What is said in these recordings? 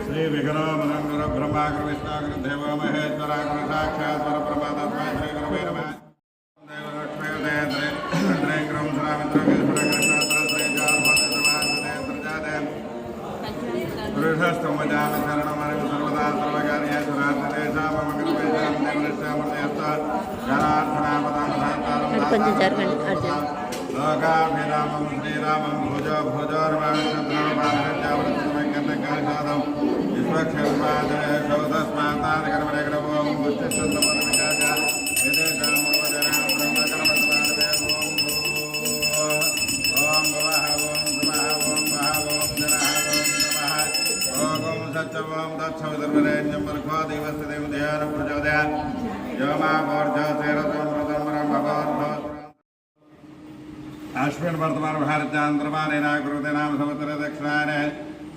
श्री विघ्नो मनंगुर ब्रह्माग्र विष्णाग्र देवो महेश्वराग्र साक्षात् परब्रह्म तस्मै श्री गुरवे नमः। पुरुषस्तमजामि शरणमहं सर्वदा सर्वकार्येषु रात्रिदेशा मम कृपेषां देवनिष्ठामूर्तयस्तु जनार्दनापदां लोकाभिरामं श्रीरामं भुजो भुजोर्वाणचन्द्रमानश्चावृतमैकन्नकाशादं विश्वक्षेमादय शोधस्मातादिकर्मणेकरवों बुद्धिस्तमदविकाचा एतेषां सर्वजनां ब्रह्मकर्मसमादवे ॐ भवः ॐ भवः ॐ वः ॐ जनः ॐ नमः ॐ सच्चवं दक्षवदर्वरेण्यं वर्खो देवस्य देवं ध्यानं प्रचोदयात् योमाभोर्जसेरतं प्रतमरं भगवद्भो अश्विन वर्तमान भारत्यान्द्रमानेन कुरुते नाम संवत्सर दक्षिणायने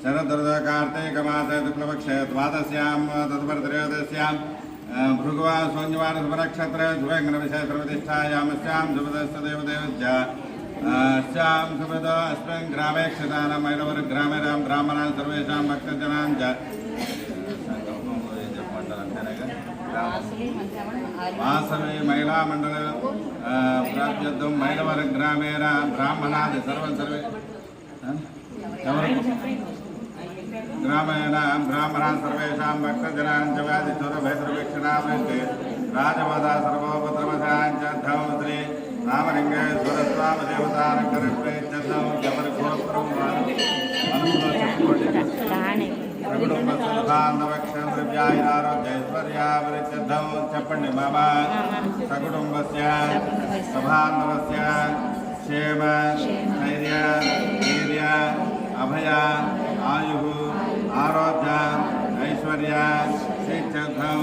शरदृतु कार्तिक मासे शुक्लपक्षे द्वादश्यां तत्परत्रयोदश्यां भृगुवा सोऽन्यवान शुभनक्षत्र शुभङ्गनविषये सर्वतिष्ठायामस्यां शुभदस्तदेवदेवस्यां शुभद अस्मिन् ग्रामे क्षितानां मैलवरग्रामे ब्राह्मणां सर्वेषां भक्तजनां च वासवे महिला मंडल प्राप्यद्धं मैलवर ग्रामेण ब्राह्मणादि सर्वे ग्रामेण ब्राह्मणान् सर्वेषां भक्तजनां च व्याधिचोरभयसर्वेक्षणावृत्ते राजवदा सर्वोपद्रवशां च धं श्री रामलिङ्गेश्वर स्वामी देवतारङ्करप्रेत्यर्थं जपरघोत्रं कुटुम्बस्यारोग्यैश्वर्यावृत्यर्थं चप्पण्डि मम सकुटुम्बस्य सभान्दवस्य क्षेम धैर्य वीर्य अभय आयुः आरोग्य ऐश्वर्य सिद्ध्यर्थं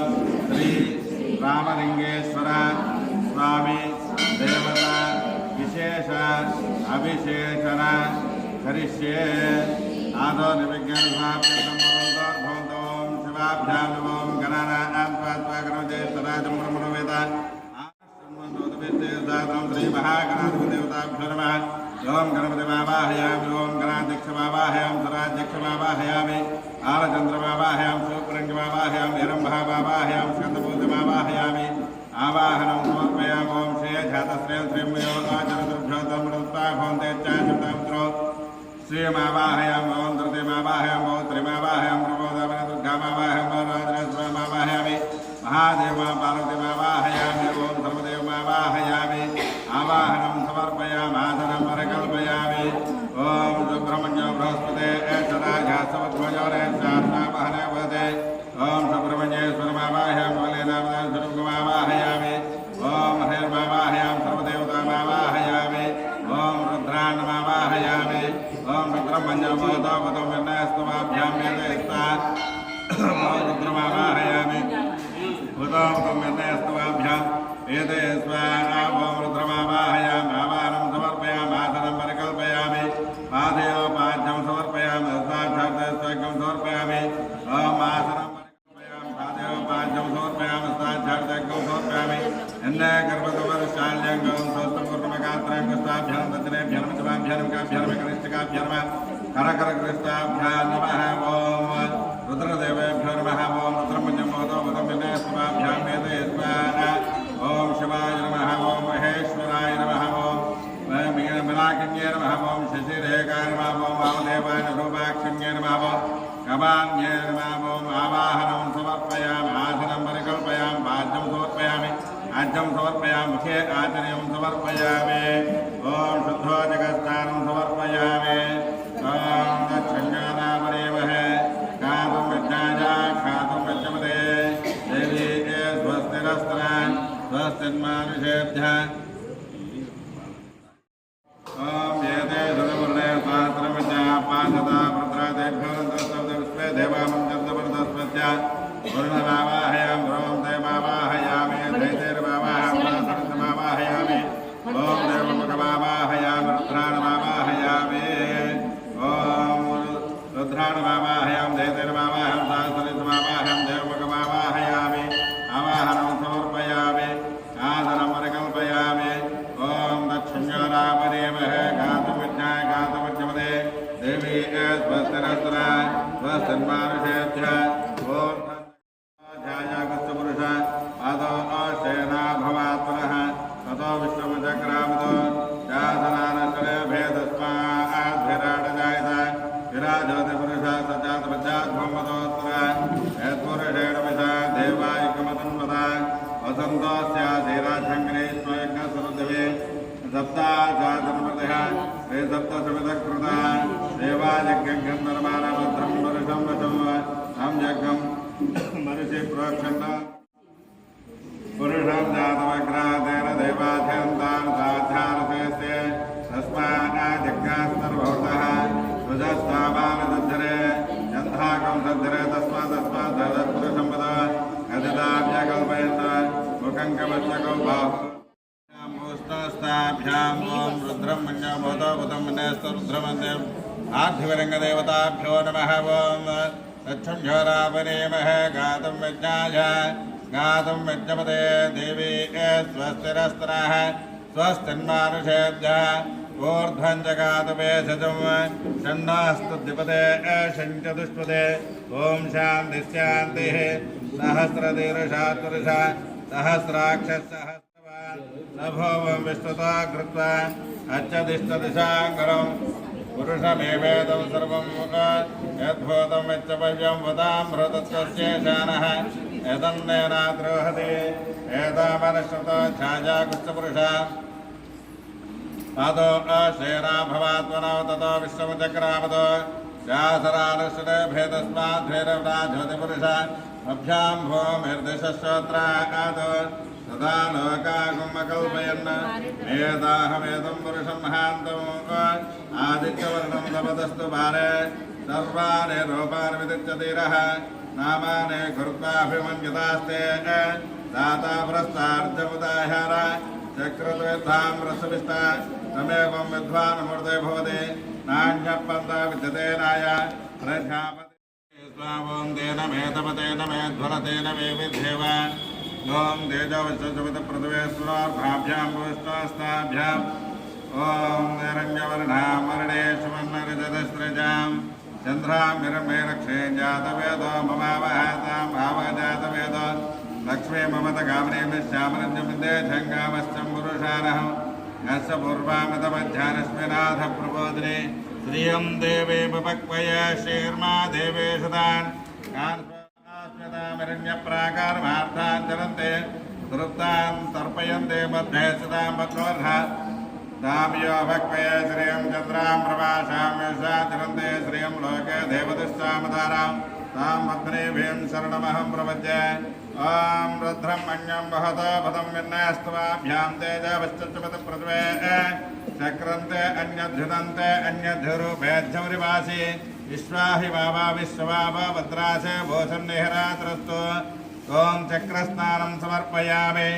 श्री रामलिङ्गेश्वर स्वामी देवता विशेष अभिषेचन करिष्ये आदो निविज्ञानभाव्यं शिवाभ्यां नमो गणानां त्वात्वाकरमजयस्तराजं ब्रह्मणोवेदा आश्रमणोदवेदातं श्रीमहागणाधिपतिदेवताभ्यो नमः। ओं गणपतिमावाहयामि ओं गणाध्यक्षमावाहयामि स्वराध्यक्षमावाहयामि आलचन्द्रमावाहयामि शिवपुरङ्गमावाहयामि हिरम्भामावाहयामि स्कन्दपूजमावाहयामि आवाहनं समर्पयामि ओं श्रेयजातश्रेयं श्रीमयो आचरतुभ्यो तमृत्वा भवन्तेच्चाशब्दामित्रो श्रीमावाहयामि ओं धृतिमावाहयामि ओं त्रिमावाहयामि प्रबोधामि दुर्गामावाहयामि राजराजेश्वरमावाहयामि महादेवा पार्वतीमावाहयामि ओं सर्वदेवमावाहयामि आवाहनं समर्पयामि आसनं परिकल्पयामि ओं सुब्रह्मण्यो बृहस्पते ऐश्वराजासवध्वजोरेश्वरावाहने भवते ओं सुब्रह्मण्येश्वरमावाहयामि बलेनामदास्वरूपमावाहयामि ओं हरिर्मावाहयामि सर्वदेवतामावाहयामि ओं रुद्रान्नमावाहयामि ओं रुद्रमञ्जमोदवतं विन्नस्तवाभ्यां वेदयस्ता ओं रुद्रमावाहयामि उदवतं विन्नस्तवाभ्यां वेदयस्वा ओं रुद्रमावाहयामि आवाहनं समर्पयामि आसनं परिकल्पयामि पादयोपाद्यं समर्पयामि हस्ताक्षरस्वैकं समर्पयामि ओं आसनं परिकल्पयामि पादयोपाद्यं समर्पयामि हस्ताक्षरस्वैकं समर्पयामि गर्भतमरुशाल्यङ्गं स्वस्थपूर्णमगात्रं कृष्णाभ्यां दक्षिणेभ्यं शिवाभ्यां काभ्यां कनिष्ठकाभ्यां करकरकृष्णाभ्यां नमः ओं रुद्रदेवेभ्यो नमः ओं रुद्रमञ्जमोदवतं विनयस्वाभ्यां वेदयस्वाना ओं शिवाय नमः ओं महेश्वराय नमः ओं मिलाकिन्ये नमः ओं शशिरेखाय नमः ओं वामदेवाय रूपाक्षिण्ये नमः ओं कपान्ये नमः ओं आवाहनं समर्पयामि आसनं परिकल्पयामि भाज्यं समर्पयामि आज्यं समर्पयामि मुखे आचर्यं समर्पयामि ओं शुद्धो जगत्स्थानं समर्पयामि ओं दक्षिण्यानामरेमहे खातुं विज्ञाया खातुं विद्यमते देवी स्वस्तिरस्त्रान् स्वस्तिन्मानुषेभ्यः ओं एते सदमुर्णे पात्रमजापादता भद्रादेभ्यो नन्दस्तब्दविश्वे देवामञ्चन्दवरदस्पत्य वरुणमावाहयां ह्रों देवावाहयामि दैतेर्मावाहयामि सरसमावाहयामि ओं देवमुखमावाहयामि रुद्राणमावाहयामि पुराणमावाहयां देवतेर्मावाहं सहस्रलितमावाहं देवमुखमावाहयामि आवाहनं समर्पयामि आसनं परिकल्पयामि ॐ दक्षिणरामदेवः गातुमिज्ञाय गातुमिज्ञमदे देवी स्वस्तिरस्त्र स्वस्तिर्मानुषेभ्य ॐ ध्यायागस्तपुरुष पादो अशेना भवात्मनः ततो विश्वमचक्रामतो जासनानश्वरे भेदस्माद्भिराटजायत विराजोतिपुरुष सजातपज्जाद्भवतोऽत्र यत्पुरुषेण विषा देवायकमतन्वता वसन्तोऽस्याधीराजङ्ग्रे स्वयज्ञसरुद्भवे सप्ताचातनमृतः ते सप्तसमितकृता देवायज्ञं निर्माणभद्रं पुरुषं वशं तं यज्ञं मनुष्ये प्रोक्षन्त पुरुषं जातमग्रातेन देवाध्यन्तान् साध्यानसेस्य तस्माज्ञास्तर्भवतः सुजस्तावानसद्धरे यन्धाकं सद्धरे तस्मात् तत्पुरुषं वद गदिताभ्यकल्पयन्त मुखं कवचकौ बाहुस्ताभ्यां ॐ रुद्रं मन्यभूतभूतं मन्यस्तरुद्रमन्यम् आर्थिवरङ्गदेवताभ्यो नमः ॐ तच्छंझोरापनेमः गातुं यज्ञाय गातुं यज्ञपदे देवी स्वस्तिरस्त्रः स्वस्तिन्मानुषेभ्यः ऊर्ध्वं जगातु भेषजं षण्णास्तुद्विपदे षण्चतुष्पदे ॐ शान्तिः सहस्रदीर्घात्पुरुष सहस्राक्षसहस्रवान् नभोवं विश्वतो कृत्वा अच्छदिष्टदिशाङ्करम् पुरुषमेवेदं सर्वं यद्भूतं यच्चपव्यं वदामृतत्वस्येषानः यदन्नेनाद्रोहति एतामनश्रुतो छायाकुष्ठपुरुष पादो अशेना भवात्मनो ततो विश्वमचक्रामतो शासरानुष्ठे भेदस्माद्भेदव्राजोतिपुरुष अभ्यां भूमिर्दिशश्रोत्रात् तदा लोकागुमकल्पयन् वेदाहमेदं पुरुषं महान्तम् आदित्यवर्णं तपदस्तु भारे सर्वाणि रूपाणि विदित्यतीरः नामानि कृत्वाभिमन्यतास्ते दाता प्रस्तार्जमुदाहार चक्रद्वेद्धां रसविष्टा तमेवं विद्वान्मूर्ते भवति नान्यपन्था विद्यते नाय प्रजापति स्वावं तेन मे तपतेन मे ध्वरतेन मे विध्येव ॐ तेजोविश्वपदपृथ्वेश्वराभ्यां विष्णुस्ताभ्याम् ॐ निरञ्जवर्णामरणेशमन्नरिजतस्रजां चन्द्रां निरमे रक्षे जातवेदो ममावहातां भावजातवेद लक्ष्मी ममत गामने श्यामरञ्जमिन्दे झङ्गामश्चं पुरुषारहं यस्य पूर्वामृतमध्यानस्मिनाथ प्रबोधिने श्रियं देवे पपक्वय श्रीर्मा देवे सदान् स्मितामरण्यप्राकारमार्थान् चरन्ते तृप्तान् तर्पयन्ते मध्ये सदां पत्रोर्हा दाम्यो भक्वय श्रियं चन्द्रां प्रभाषां यशा चरन्ते श्रियं लोके देवदुष्टामतारां तां पत्नीभीं शरणमहं प्रपद्ये ॐ रुद्रं मन्यं वहतो भदं विन्यास्तवाभ्यां तेजवश्चपदपृथ्वे चक्रन्ते अन्यद्धृतन्ते अन्यद्धरूपेध्यमरिवासि विश्वाहि वावा विश्ववावा भद्रासे भूषन्निहरात्रस्तु ॐ चक्रस्नानं समर्पयामि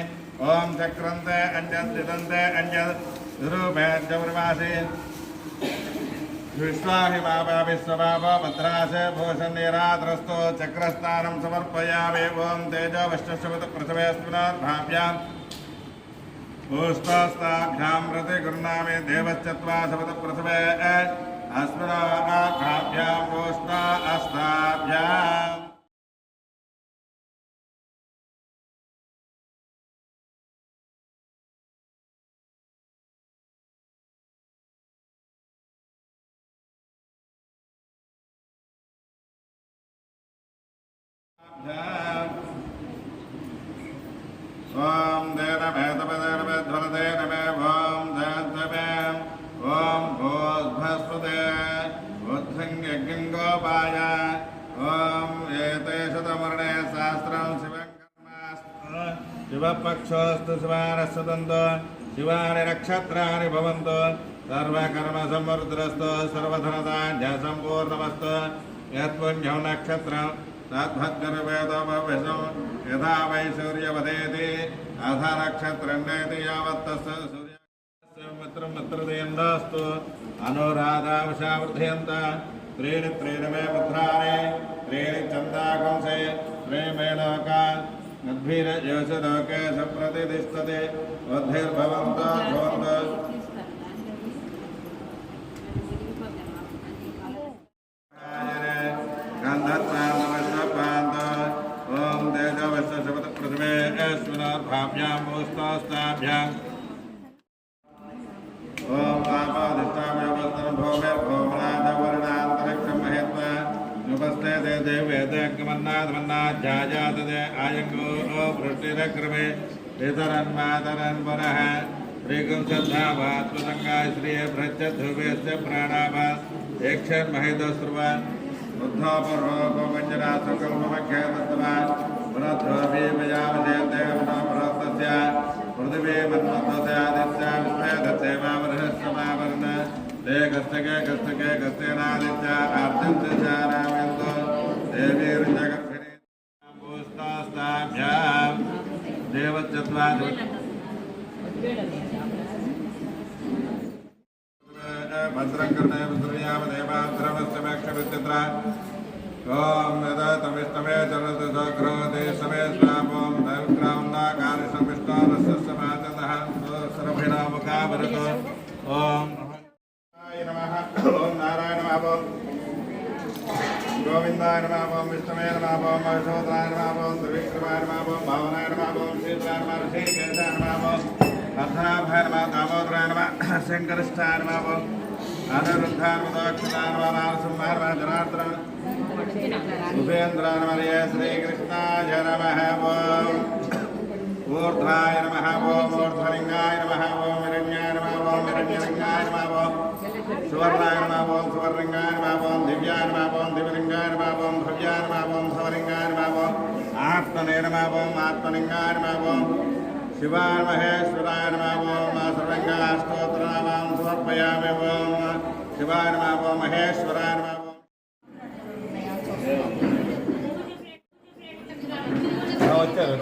ॐ चक्रन्ते अन्यद्धृतन्ते अन्यद्धरूपेध्यमरिवासि विश्वाहि वावा विश्ववावा भद्रासे भूषन्निहरात्रस्तु चक्रस्नानं समर्पयामि ॐ तेजवश्चपदपृथ्वे स्पुनाद्भाभ्यां पुष्पस्ताभ्यां प्रति गृह्णामि देवश्चत्वा सपदपृथ्वे अस्मिनाभ्यां पुष्पा अस्ताभ्याम् ॐ देनमेतपदेनमेध्वरतेन मे ॐ दयन्तमे ॐ भोस्भस्पते बुद्धिङ्गोपाय ॐ एते शतमर्णे शास्त्रं शिवं कर्मास्तु शिवपक्षोऽस्तु शिवानस्तदन्तो शिवानि नक्षत्राणि भवन्तु सर्वकर्मसमृद्धस्तु सर्वधनधान्यसम्पूर्णमस्तु यत्पुण्यं नक्षत्रं तद्भद्रवेदो भविष्यं यथा वै सूर्यवदेति अथ नक्षत्रन्नेति यावत्तस्य सूर्यस्य मित्रं मित्रदेन्दास्तु अनुराधावशावृद्धयन्त त्रीणि त्रीणि मे पुत्राणि त्रीणि चन्दाकुंसे त्रीमे लोकान् नद्भिर्यशलोके सप्रतिष्ठते बुद्धिर्भवन्तो भवन्तु ओम तेजवस्य शपथ प्रथमे अस्मिनार्भाभ्यां मोस्तास्ताभ्याम् ओम आपादिष्टामय वस्तन भोमे भोमनाद वर्णान्तरिक्षं महेत्वा नुपस्ते ते देवेदकमन्नादमन्नाध्याजात ते आयङ्गो वृष्टिरक्रमे पितरन्मातरन् पुनः श्रीगुं श्रद्धावात्मसङ्गाय श्रिये भ्रच्छध्रुवेस्य प्राणाभात् एकक्षन्महेतस्रुवान् बुद्धोपरोपमञ्जनाथकल्पमख्ये तत्त्वान् पुनद्धोऽपि मयावशेते पुनःपरस्तस्य पृथिवी मन्मथस्य आदित्य विश्वेदस्य मावर्षस्वमावर्ण ते कस्तके कस्तके कस्तेनादित्य आर्जन्ते चारामयन्तो देवीर्जगत्भिरे भूस्तास्ताभ्यां देवचत्वात् भद्रं कर्णे भद्रयाम देवाद्रवस्तमेक्षविचित्र ओम यदा तमिष्टमे चरति सग्रहते समे स्वामों दैवग्रामनाकारिशमिष्टानस्य समाततः सर्वभिनामुखावरतो ओम नमः ओम नारायण नमः गोविंदाय नमः ओम विष्णवे नमः ओम महेश्वराय नमः ओम त्रिविक्रमाय नमः ओम भावनाय नमः ओम शीतलाय नमः ऋषिकेशाय नमः ओम अथाभय नमः दामोदराय नमः शंकरष्टाय नमः ओम अनिरुद्धाय नमः दक्षिणाय नमः नारसिंहाय नमः जनार्दनाय उपेन्द्राय नमः श्रीकृष्णाय नमः ओम ऊर्ध्वाय नमः ओम ऊर्ध्वलिंगाय नमः ओम हिरण्याय नमः ओम हिरण्यलिंगाय नमः ओम सुवर्णाय नमः ओम सुवर्णलिंगाय नमः ओम दिव्याय नमः ओम दिव्यलिंगाय नमः ओम भव्याय नमः ओम स्वलिंगाय नमः ओम आत्मने नमः ओम आत्मलिंगाय नमः ओम शिवाय महेश्वराय नमः ओम सर्वलिंगाष्टोत्तरनामां समर्पयामि ओम शिवाय नमः ओम महेश्वराय नमः ओम వచ్చారు